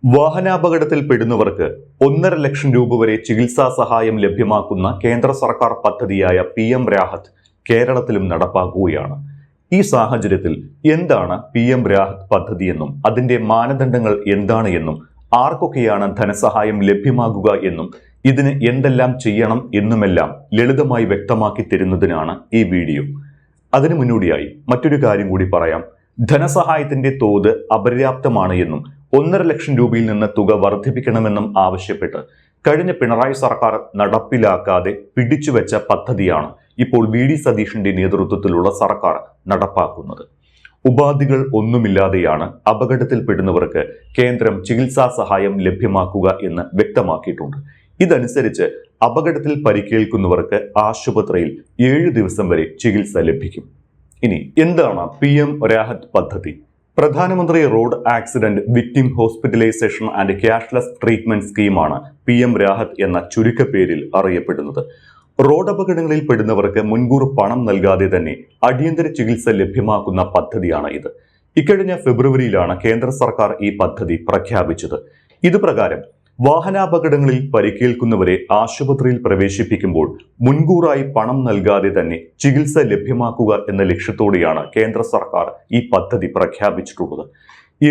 വാഹനാപകടത്തിൽ പെടുന്നവർക്ക് 1.5 ലക്ഷം രൂപ വരെ ചികിത്സാ സഹായം ലഭ്യമാക്കുന്ന കേന്ദ്ര സർക്കാർ പദ്ധതിയായ PM രാഹത്ത് കേരളത്തിലും നടപ്പാക്കുകയാണ്. ഈ സാഹചര്യത്തിൽ എന്താണ് PM രാഹത്ത് പദ്ധതിയെന്നും അതിന്റെ മാനദണ്ഡങ്ങൾ എന്താണ് എന്നും ആർക്കൊക്കെയാണ് ധനസഹായം ലഭ്യമാകുക എന്നും ഇതിന് എന്തെല്ലാം ചെയ്യണം എന്നുമെല്ലാം ലളിതമായി വ്യക്തമാക്കി തരുന്നതിനാണ് ഈ വീഡിയോ. അതിനു മുന്നോടിയായി മറ്റൊരു കാര്യം കൂടി പറയാം. ധനസഹായത്തിന്റെ തോത് അപര്യാപ്തമാണ് എന്നും 1.5 ലക്ഷം രൂപയിൽ നിന്ന് തുക വർദ്ധിപ്പിക്കണമെന്നും ആവശ്യപ്പെട്ട് കഴിഞ്ഞ പിണറായി സർക്കാർ നടപ്പിലാക്കാതെ പിടിച്ചുവെച്ച പദ്ധതിയാണ് ഇപ്പോൾ VD സതീഷിന്റെ നേതൃത്വത്തിലുള്ള സർക്കാർ നടപ്പാക്കുന്നത്. ഉപാധികൾ ഒന്നുമില്ലാതെയാണ് അപകടത്തിൽപ്പെടുന്നവർക്ക് കേന്ദ്രം ചികിത്സാ സഹായം ലഭ്യമാക്കുക എന്ന് വ്യക്തമാക്കിയിട്ടുണ്ട്. ഇതനുസരിച്ച് അപകടത്തിൽ പരിക്കേൽക്കുന്നവർക്ക് ആശുപത്രിയിൽ 7 ദിവസം വരെ ചികിത്സ ലഭിക്കും. ഇനി എന്താണ് PM രാഹത്ത് പദ്ധതി? പ്രധാനമന്ത്രി road accident victim hospitalisation and cashless treatment സ്കീമാണ് PM രാഹത്ത് എന്ന ചുരുക്കപ്പേരിൽ അറിയപ്പെടുന്നത്. റോഡ് അപകടങ്ങളിൽ പെടുന്നവർക്ക് മുൻകൂർ പണം നൽകാതെ തന്നെ അടിയന്തര ചികിത്സ ലഭ്യമാക്കുന്ന പദ്ധതിയാണ് ഇത്. ഇക്കഴിഞ്ഞ ഫെബ്രുവരിയിലാണ് കേന്ദ്ര സർക്കാർ ഈ പദ്ധതി പ്രഖ്യാപിച്ചത്. ഇതുപ്രകാരം വാഹനാപകടങ്ങളിൽ പരിക്കേൽക്കുന്നവരെ ആശുപത്രിയിൽ പ്രവേശിപ്പിക്കുമ്പോൾ മുൻകൂറായി പണം നൽകാതെ തന്നെ ചികിത്സ ലഭ്യമാക്കുക എന്ന ലക്ഷ്യത്തോടെയാണ് കേന്ദ്ര സർക്കാർ ഈ പദ്ധതി പ്രഖ്യാപിച്ചിട്ടുള്ളത്.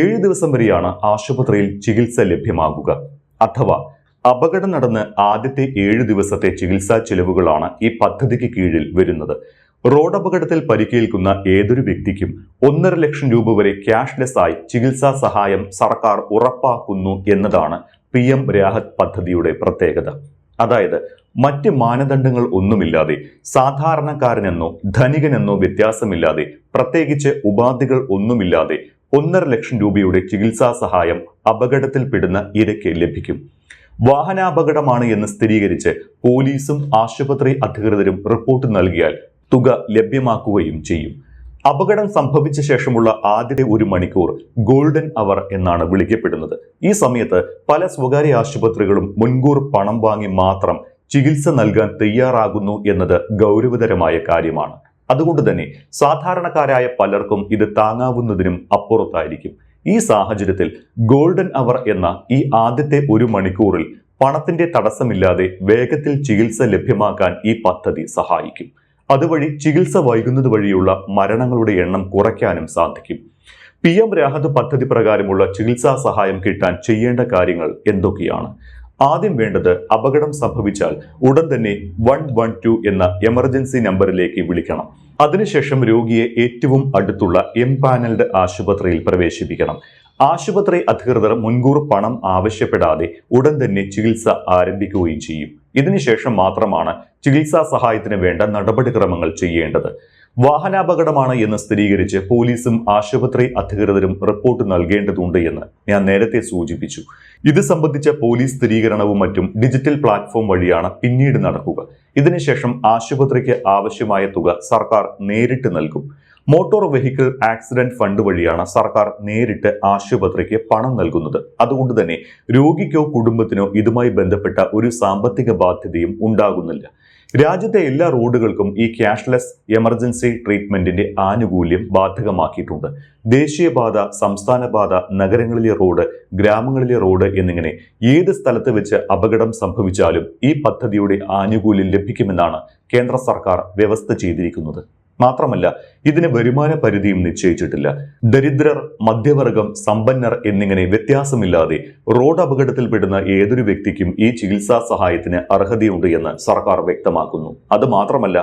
7 ദിവസം വരെയാണ് ആശുപത്രിയിൽ ചികിത്സ ലഭ്യമാകുക. അഥവാ അപകടം നടന്ന് ആദ്യത്തെ 7 ദിവസത്തെ ചികിത്സാ ചെലവുകളാണ് ഈ പദ്ധതിക്ക് കീഴിൽ വരുന്നത്. റോഡ് അപകടത്തിൽ പരിക്കേൽക്കുന്ന ഏതൊരു വ്യക്തിക്കും 1.5 ലക്ഷം രൂപ വരെ ക്യാഷ്ലെസ് ആയി ചികിത്സാ സഹായം സർക്കാർ ഉറപ്പാക്കുന്നു എന്നതാണ് PM രാഹത്ത് പദ്ധതിയുടെ പ്രത്യേകത. അതായത് മറ്റ് മാനദണ്ഡങ്ങൾ ഒന്നുമില്ലാതെ സാധാരണക്കാരനെന്നോ ധനികനെന്നോ വ്യത്യാസമില്ലാതെ പ്രത്യേകിച്ച് ഉപാധികൾ ഒന്നുമില്ലാതെ 1.5 ലക്ഷം രൂപയുടെ ചികിത്സാ സഹായം അപകടത്തിൽപ്പെടുന്ന ഇരയ്ക്ക് ലഭിക്കും. വാഹനാപകടമാണ് എന്ന് സ്ഥിരീകരിച്ച് പോലീസും ആശുപത്രി അധികൃതരും റിപ്പോർട്ട് നൽകിയാൽ തുക ലഭ്യമാക്കുകയും ചെയ്യും. അപകടം സംഭവിച്ച ശേഷമുള്ള ആദ്യത്തെ 1 മണിക്കൂർ ഗോൾഡൻ അവർ എന്നാണ് വിളിക്കപ്പെടുന്നത്. ഈ സമയത്ത് പല സ്വകാര്യ ആശുപത്രികളും മുൻകൂർ പണം വാങ്ങി മാത്രം ചികിത്സ നൽകാൻ തയ്യാറാകുന്നു എന്നത് ഗൗരവതരമായ കാര്യമാണ്. അതുകൊണ്ട് തന്നെ സാധാരണക്കാരായ പലർക്കും ഇത് താങ്ങാവുന്നതിനും അപ്പുറത്തായിരിക്കും. ഈ സാഹചര്യത്തിൽ ഗോൾഡൻ അവർ എന്ന ഈ ആദ്യത്തെ 1 മണിക്കൂറിൽ പണത്തിന്റെ തടസ്സമില്ലാതെ വേഗത്തിൽ ചികിത്സ ലഭ്യമാക്കാൻ ഈ പദ്ധതി സഹായിക്കും. അതുവഴി ചികിത്സ വൈകുന്നത് വഴിയുള്ള മരണങ്ങളുടെ എണ്ണം കുറയ്ക്കാനും സാധിക്കും. PM രാഹത്ത് പദ്ധതി പ്രകാരമുള്ള ചികിത്സാ സഹായം കിട്ടാൻ ചെയ്യേണ്ട കാര്യങ്ങൾ എന്തൊക്കെയാണ്? ആദ്യം വേണ്ടത് അപകടം സംഭവിച്ചാൽ ഉടൻ തന്നെ 112 എന്ന എമർജൻസി നമ്പറിലേക്ക് വിളിക്കണം. അതിനുശേഷം രോഗിയെ ഏറ്റവും അടുത്തുള്ള എംപാനൽഡ് ആശുപത്രിയിൽ പ്രവേശിപ്പിക്കണം. ആശുപത്രി അധികൃതർ മുൻകൂർ പണം ആവശ്യപ്പെടാതെ ഉടൻ തന്നെ ചികിത്സ ആരംഭിക്കുകയും ചെയ്യും. ഇതിനുശേഷം മാത്രമാണ് ചികിത്സാ സഹായത്തിന് വേണ്ട നടപടിക്രമങ്ങൾ ചെയ്യേണ്ടത്. വാഹനാപകടമാണ് എന്ന് സ്ഥിരീകരിച്ച് പോലീസും ആശുപത്രി അധികൃതരും റിപ്പോർട്ട് നൽകേണ്ടതുണ്ട് എന്ന് ഞാൻ നേരത്തെ സൂചിപ്പിച്ചു. ഇത് സംബന്ധിച്ച പോലീസ് സ്ഥിരീകരണവും മറ്റും ഡിജിറ്റൽ പ്ലാറ്റ്ഫോം വഴിയാണ് പിന്നീട് നടക്കുക. ഇതിനുശേഷം ആശുപത്രിക്ക് ആവശ്യമായ തുക സർക്കാർ നേരിട്ട് നൽകും. മോട്ടോർ വെഹിക്കിൾ ആക്സിഡന്റ് ഫണ്ട് വഴിയാണ് സർക്കാർ നേരിട്ട് ആശുപത്രിക്ക് പണം നൽകുന്നത്. അതുകൊണ്ട് തന്നെ രോഗിക്കോ കുടുംബത്തിനോ ഇതുമായി ബന്ധപ്പെട്ട ഒരു സാമ്പത്തിക ബാധ്യതയും ഉണ്ടാകുന്നില്ല. രാജ്യത്തെ എല്ലാ റോഡുകൾക്കും ഈ ക്യാഷ്ലെസ് എമർജൻസി ട്രീറ്റ്മെന്റിന്റെ ആനുകൂല്യം ബാധകമാക്കിയിട്ടുണ്ട്. ദേശീയപാത, സംസ്ഥാനപാത, നഗരങ്ങളിലെ റോഡ്, ഗ്രാമങ്ങളിലെ റോഡ് എന്നിങ്ങനെ ഏത് സ്ഥലത്ത് വെച്ച് അപകടം സംഭവിച്ചാലും ഈ പദ്ധതിയുടെ ആനുകൂല്യം ലഭിക്കുമെന്നാണ് കേന്ദ്ര സർക്കാർ വ്യവസ്ഥ ചെയ്തിരിക്കുന്നത്. മാത്രമല്ല ഇതിന് വരുമാന പരിധിയും നിശ്ചയിച്ചിട്ടില്ല. ദരിദ്രർ, മധ്യവർഗം, സമ്പന്നർ എന്നിങ്ങനെ വ്യത്യാസമില്ലാതെ റോഡ് അപകടത്തിൽപ്പെടുന്ന ഏതൊരു വ്യക്തിക്കും ഈ ചികിത്സാ സഹായത്തിന് അർഹതയുണ്ട് എന്ന് സർക്കാർ വ്യക്തമാക്കുന്നു. അത് മാത്രമല്ല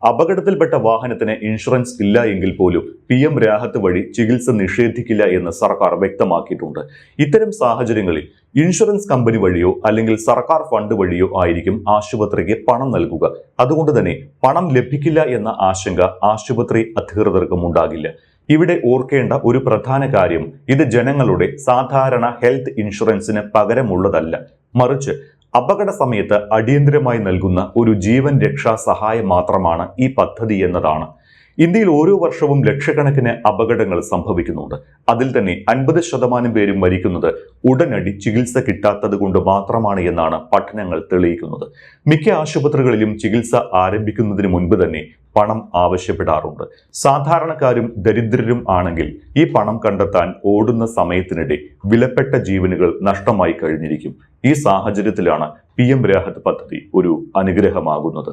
അപകടത്തിൽപ്പെട്ട വാഹനത്തിന് ഇൻഷുറൻസ് ഇല്ല എങ്കിൽ പോലും PM രാഹത്ത് വഴി ചികിത്സ നിഷേധിക്കില്ല എന്ന് സർക്കാർ വ്യക്തമാക്കിയിട്ടുണ്ട്. ഇത്തരം സാഹചര്യങ്ങളിൽ ഇൻഷുറൻസ് കമ്പനി വഴിയോ അല്ലെങ്കിൽ സർക്കാർ ഫണ്ട് വഴിയോ ആയിരിക്കും ആശുപത്രിക്ക് പണം നൽകുക. അതുകൊണ്ട് തന്നെ പണം ലഭിക്കില്ല എന്ന ആശങ്ക ആശുപത്രി അധികൃതർക്കും ഉണ്ടാകില്ല. ഇവിടെ ഓർക്കേണ്ട ഒരു പ്രധാന കാര്യം, ഇത് ജനങ്ങളുടെ സാധാരണ ഹെൽത്ത് ഇൻഷുറൻസിന് പകരമുള്ളതല്ല, മറിച്ച് അപകട സമയത്ത് അടിയന്തരമായി നൽകുന്ന ഒരു ജീവൻ രക്ഷാ സഹായം മാത്രമാണ് ഈ പദ്ധതി എന്നതാണ്. ഇന്ത്യയിൽ ഓരോ വർഷവും ലക്ഷക്കണക്കിന് അപകടങ്ങൾ സംഭവിക്കുന്നുണ്ട്. അതിൽ തന്നെ 50% പേരും മരിക്കുന്നത് ഉടനടി ചികിത്സ കിട്ടാത്തത് കൊണ്ട് മാത്രമാണ് എന്നാണ് പഠനങ്ങൾ തെളിയിക്കുന്നത്. മിക്ക ആശുപത്രികളിലും ചികിത്സ ആരംഭിക്കുന്നതിന് മുൻപ് തന്നെ പണം ആവശ്യപ്പെടാറുണ്ട്. സാധാരണക്കാരും ദരിദ്രരും ആണെങ്കിൽ ഈ പണം കണ്ടെത്താൻ ഓടുന്ന സമയത്തിനിടെ വിലപ്പെട്ട ജീവനുകൾ നഷ്ടമായി കഴിഞ്ഞിരിക്കും. ഈ സാഹചര്യത്തിലാണ് PM രാഹത് പദ്ധതി ഒരു അനുഗ്രഹമാകുന്നത്.